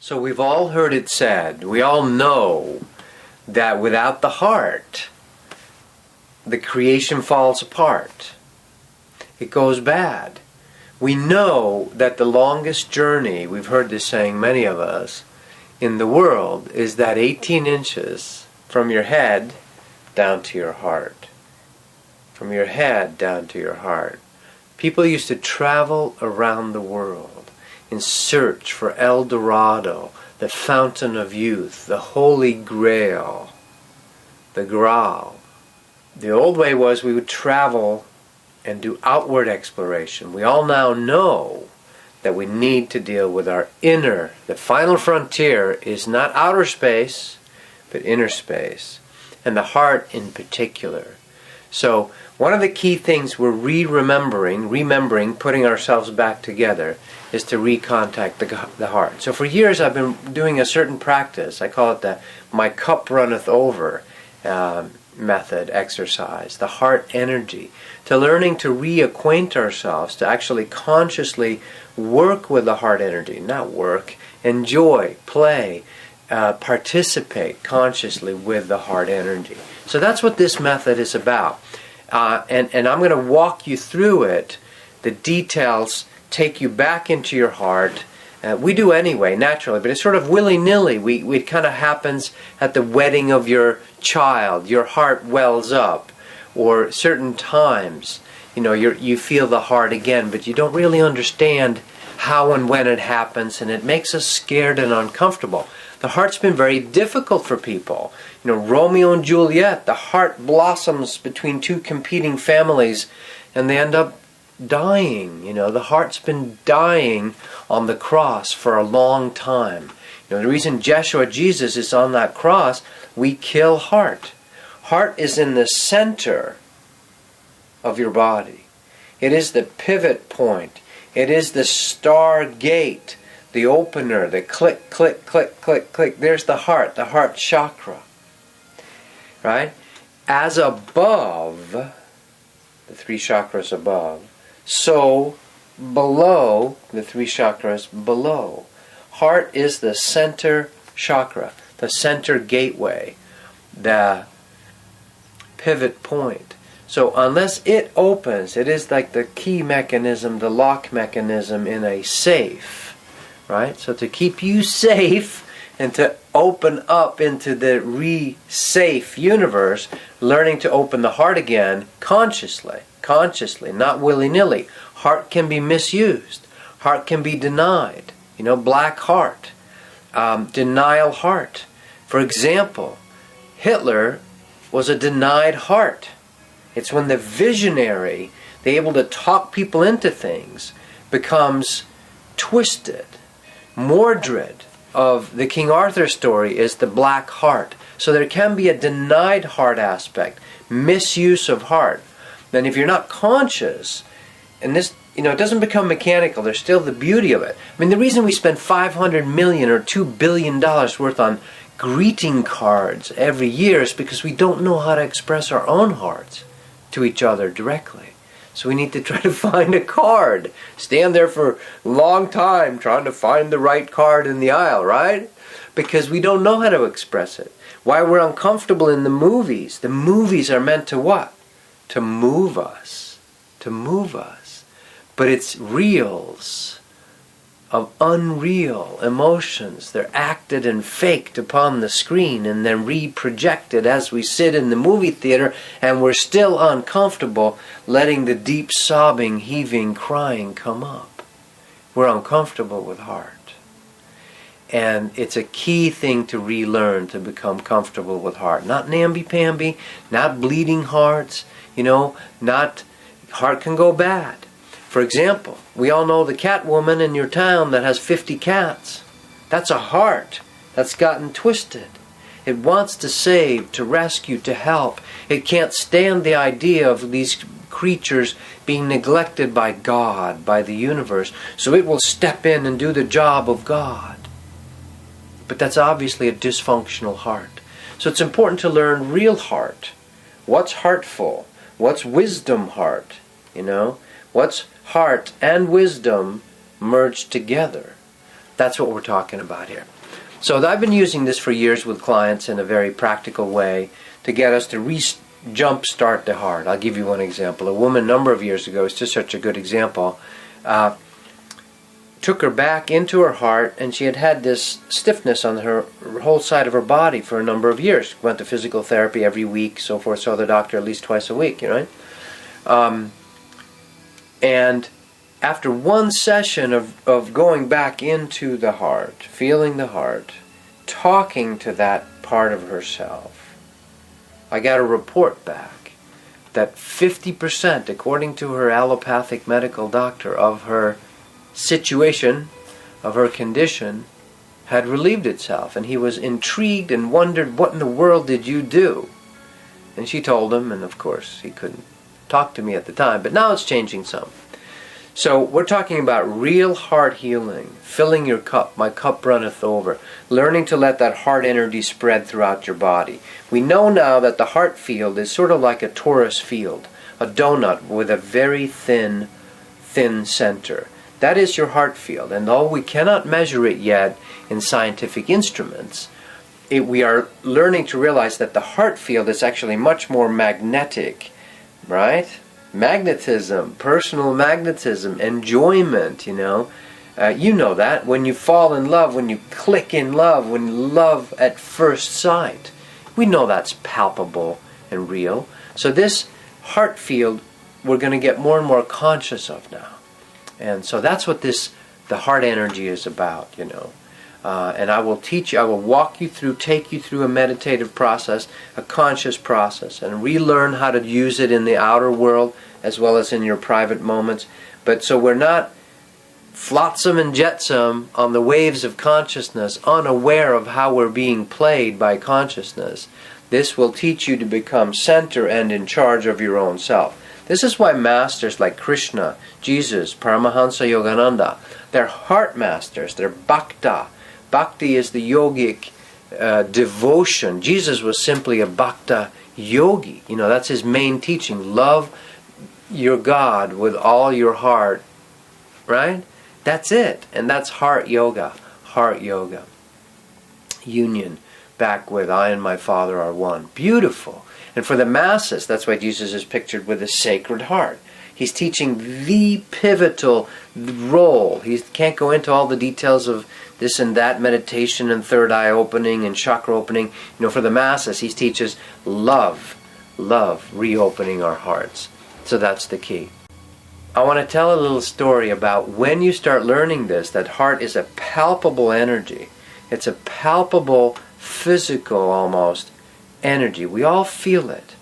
So we've all heard it said, we all know that without the heart, the creation falls apart. It goes bad. We know that the longest journey, we've heard this saying, many of us, in the world is that 18 inches from your head down to your heart. From your head down to your heart. People used to travel around the world in search for El Dorado, the fountain of youth, the Holy Grail, the Graal. The old way was we would travel and do outward exploration. We all now know that we need to deal with our inner. The final frontier is not outer space, but inner space, and the heart in particular. So one of the key things we're remembering, putting ourselves back together, is to recontact the heart. So for years I've been doing a certain practice. I call it the my cup runneth over method exercise, the heart energy, to learning to reacquaint ourselves, to actually consciously work with the heart energy, not work, enjoy, play, participate consciously with the heart energy. So that's what this method is about. And I'm going to walk you through it. The details take you back into your heart. We do anyway, naturally, but it's sort of willy-nilly. It kind of happens at the wedding of your child. Your heart wells up. Or certain times, you feel the heart again, but you don't really understand how and when it happens, and it makes us scared and uncomfortable. The heart's been very difficult for people. Romeo and Juliet, the heart blossoms between two competing families, and they end up dying. The heart's been dying on the cross for a long time. The reason Yeshua, Jesus, is on that cross, we kill heart. Heart is in the center of your body. It is the pivot point. It is the stargate, the opener, the click, click, click, click, click. There's the heart chakra. Right? As above, the three chakras above, so below, the three chakras below. Heart is the center chakra, the center gateway, the pivot point. So unless it opens, it is like the key mechanism, the lock mechanism in a safe, right? So to keep you safe and to open up into the safe universe, learning to open the heart again consciously, not willy-nilly. Heart can be misused. Heart can be denied. Black heart, denial heart. For example, Hitler was a denied heart. It's when the visionary, the able to talk people into things, becomes twisted. Mordred of the King Arthur story is the black heart. So there can be a denied heart aspect, misuse of heart. Then if you're not conscious, and this, it doesn't become mechanical, there's still the beauty of it. The reason we spend $500 million or $2 billion worth on greeting cards every year is because we don't know how to express our own hearts to each other directly. So we need to try to find a card. Stand there for a long time trying to find the right card in the aisle, right? Because we don't know how to express it. Why we're uncomfortable in the movies. The movies are meant to what? To move us. To move us. But it's reels of unreal emotions. They're acted and faked upon the screen and then reprojected as we sit in the movie theater, and we're still uncomfortable letting the deep sobbing, heaving, crying come up. We're uncomfortable with heart. And it's a key thing to relearn, to become comfortable with heart. Not namby-pamby, not bleeding hearts, not heart can go bad. For example, we all know the cat woman in your town that has 50 cats. That's a heart that's gotten twisted. It wants to save, to rescue, to help. It can't stand the idea of these creatures being neglected by God, by the universe. So it will step in and do the job of God. But that's obviously a dysfunctional heart. So it's important to learn real heart. What's heartful? What's wisdom heart? What's heart and wisdom merged together? That's what we're talking about here. So I've been using this for years with clients in a very practical way to get us to jump-start the heart. I'll give you one example. A woman a number of years ago, it's just such a good example, took her back into her heart, and she had this stiffness on her whole side of her body for a number of years. Went to physical therapy every week, so forth, saw the doctor at least twice a week, and after one session of going back into the heart, feeling the heart, talking to that part of herself, I got a report back that 50%, according to her allopathic medical doctor, of her situation, of her condition, had relieved itself. And he was intrigued and wondered, what in the world did you do? And she told him, and of course he couldn't talk to me at the time, but now it's changing some. So we're talking about real heart healing, filling your cup, my cup runneth over, learning to let that heart energy spread throughout your body. We know now that the heart field is sort of like a torus field, a donut with a very thin center. That is your heart field, and though we cannot measure it yet in scientific instruments, we are learning to realize that the heart field is actually much more magnetic, right? Magnetism, personal magnetism, enjoyment, you know that. When you fall in love, when you click in love, when love at first sight, we know that's palpable and real. So this heart field we're going to get more and more conscious of now. And so that's what the heart energy is about, and I will teach you, I will walk you through, take you through a meditative process, a conscious process, and relearn how to use it in the outer world as well as in your private moments. But so we're not flotsam and jetsam on the waves of consciousness, unaware of how we're being played by consciousness. This will teach you to become center and in charge of your own self. This is why masters like Krishna, Jesus, Paramahansa Yogananda, they're heart masters, they're bhakta. Bhakti is the yogic devotion. Jesus was simply a bhakta yogi. That's his main teaching. Love your God with all your heart, right? That's it. And that's heart yoga. Heart yoga. Union back with I and my Father are one. Beautiful. And for the masses, that's why Jesus is pictured with a sacred heart. He's teaching the pivotal role. He can't go into all the details of this and that meditation and third eye opening and chakra opening. For the masses, he teaches love, reopening our hearts. So that's the key. I want to tell a little story about when you start learning this, that heart is a palpable energy. It's a palpable, physical almost energy. We all feel it.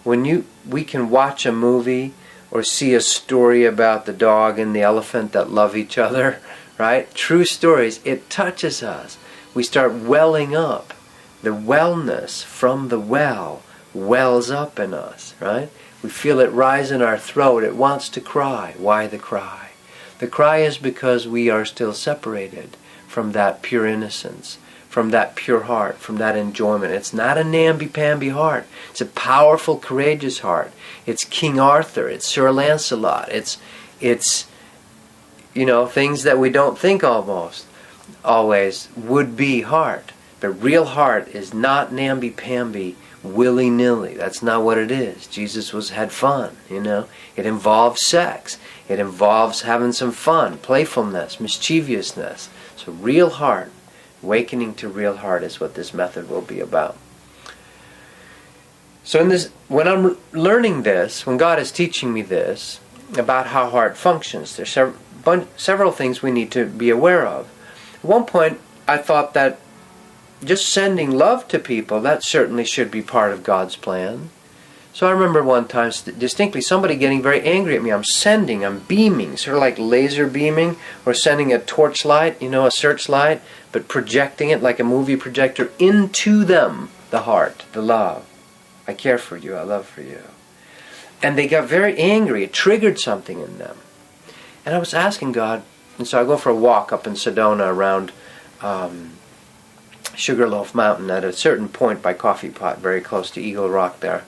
When we can watch a movie or see a story about the dog and the elephant that love each other, right? True stories, it touches us. We start welling up. The wellness from the well wells up in us, right? We feel it rise in our throat. It wants to cry. Why the cry? The cry is because we are still separated from that pure innocence, from that pure heart, from that enjoyment. It's not a namby-pamby heart. It's a powerful, courageous heart. It's King Arthur. It's Sir Lancelot. It's things that we don't think always would be heart. The real heart is not namby-pamby, willy-nilly. That's not what it is. Jesus had fun, It involves sex. It involves having some fun, playfulness, mischievousness. So real heart, awakening to real heart is what this method will be about. So when I'm learning this, when God is teaching me this, about how heart functions, there's several things we need to be aware of. At one point, I thought that just sending love to people, that certainly should be part of God's plan. So I remember one time distinctly somebody getting very angry at me. I'm beaming, sort of like laser beaming, or sending a torchlight, a searchlight, but projecting it like a movie projector into them, the heart, the love. I care for you, I love for you. And they got very angry. It triggered something in them. And I was asking God, and so I go for a walk up in Sedona around Sugarloaf Mountain at a certain point by Coffee Pot, very close to Eagle Rock there.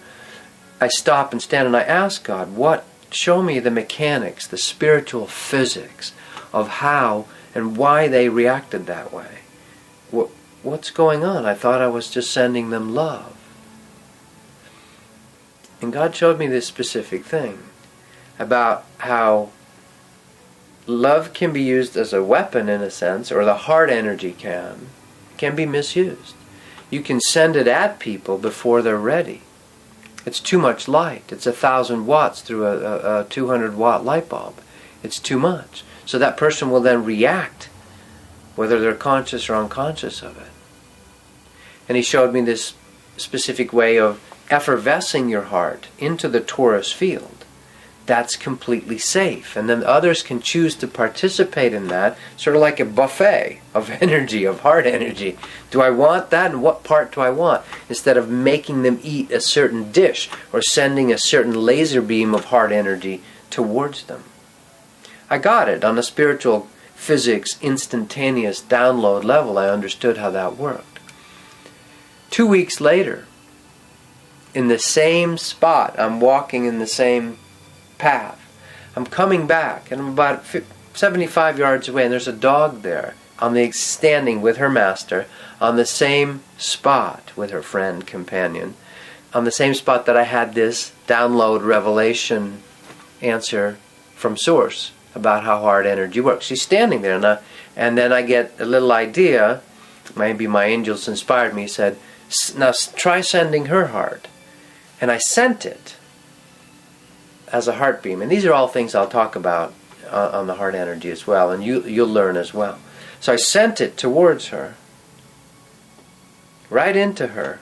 I stop and stand and I ask God, show me the mechanics, the spiritual physics of how and why they reacted that way. What's going on? I thought I was just sending them love. And God showed me this specific thing about how love can be used as a weapon in a sense, or the heart energy can be misused. You can send it at people before they're ready. It's too much light. It's 1,000 watts through a 200 watt light bulb. It's too much. So that person will then react, whether they're conscious or unconscious of it. And he showed me this specific way of effervescing your heart into the torus field. That's completely safe. And then others can choose to participate in that, sort of like a buffet of energy, of heart energy. Do I want that, and what part do I want? Instead of making them eat a certain dish or sending a certain laser beam of heart energy towards them. I got it on a spiritual physics instantaneous download level. I understood how that worked. 2 weeks later, in the same spot, I'm walking in the same path. I'm coming back, and I'm about 75 yards away, and there's a dog there, standing with her master, on the same spot with her friend, companion, on the same spot that I had this download revelation answer from Source about how heart energy works. She's standing there, and then I get a little idea. Maybe my angels inspired me. Said, now try sending her heart. And I sent it as a heart beam. And these are all things I'll talk about on the heart energy as well, and you'll learn as well. So I sent it towards her, right into her,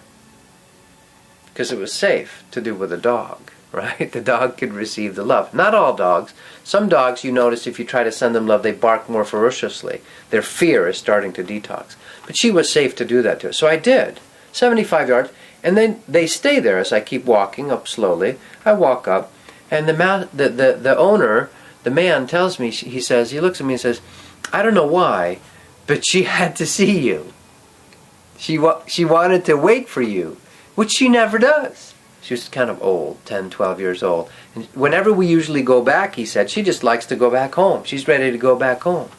because it was safe to do with a dog, right? The dog could receive the love. Not all dogs. Some dogs, you notice, if you try to send them love, they bark more ferociously. Their fear is starting to detox. But she was safe to do that to her. So I did. 75 yards. And then they stay there as I keep walking up slowly. I walk up, and the owner, the man, tells me, he says, he looks at me and says, I don't know why, but she had to see you. She wanted to wait for you, which she never does. She was kind of old, 10, 12 years old. And whenever we usually go back, he said, she just likes to go back home. She's ready to go back home.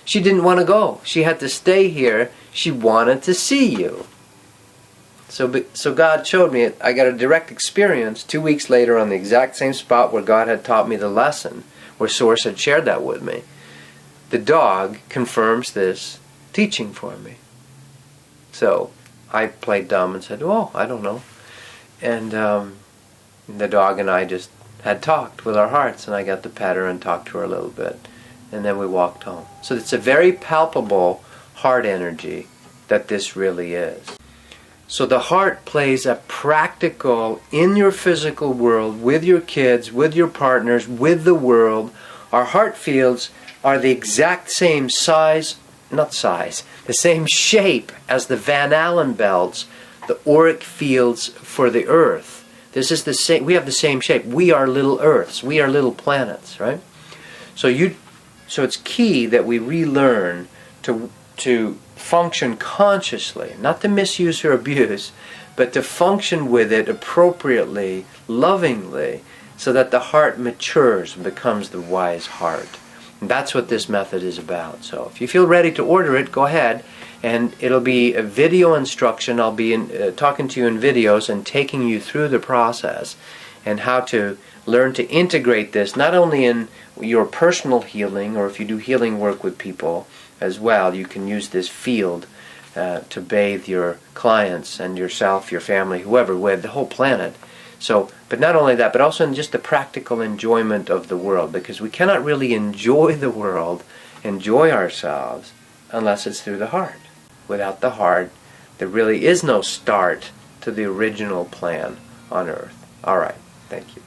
She didn't want to go. She had to stay here. She wanted to see you. So God showed me it. I got a direct experience 2 weeks later on the exact same spot where God had taught me the lesson, where Source had shared that with me. The dog confirms this teaching for me. So I played dumb and said, oh, I don't know. And the dog and I just had talked with our hearts, and I got to pet her and talk to her a little bit. And then we walked home. So it's a very palpable heart energy that this really is. So the heart plays a practical, in your physical world, with your kids, with your partners, with the world. Our heart fields are the exact same size, the same shape as the Van Allen belts, the auric fields for the Earth. This is the same. We have the same shape. We are little Earths. We are little planets, right? So it's key that we relearn to function consciously, not to misuse or abuse, but to function with it appropriately, lovingly, so that the heart matures and becomes the wise heart. And that's what this method is about. So if you feel ready to order it, go ahead, and it'll be a video instruction. I'll be talking to you in videos and taking you through the process and how to learn to integrate this, not only in your personal healing, or if you do healing work with people as well, you can use this field to bathe your clients and yourself, your family, whoever, with the whole planet. So, but not only that, but also in just the practical enjoyment of the world, because we cannot really enjoy the world, enjoy ourselves, unless it's through the heart. Without the heart, there really is no start to the original plan on Earth. All right, thank you.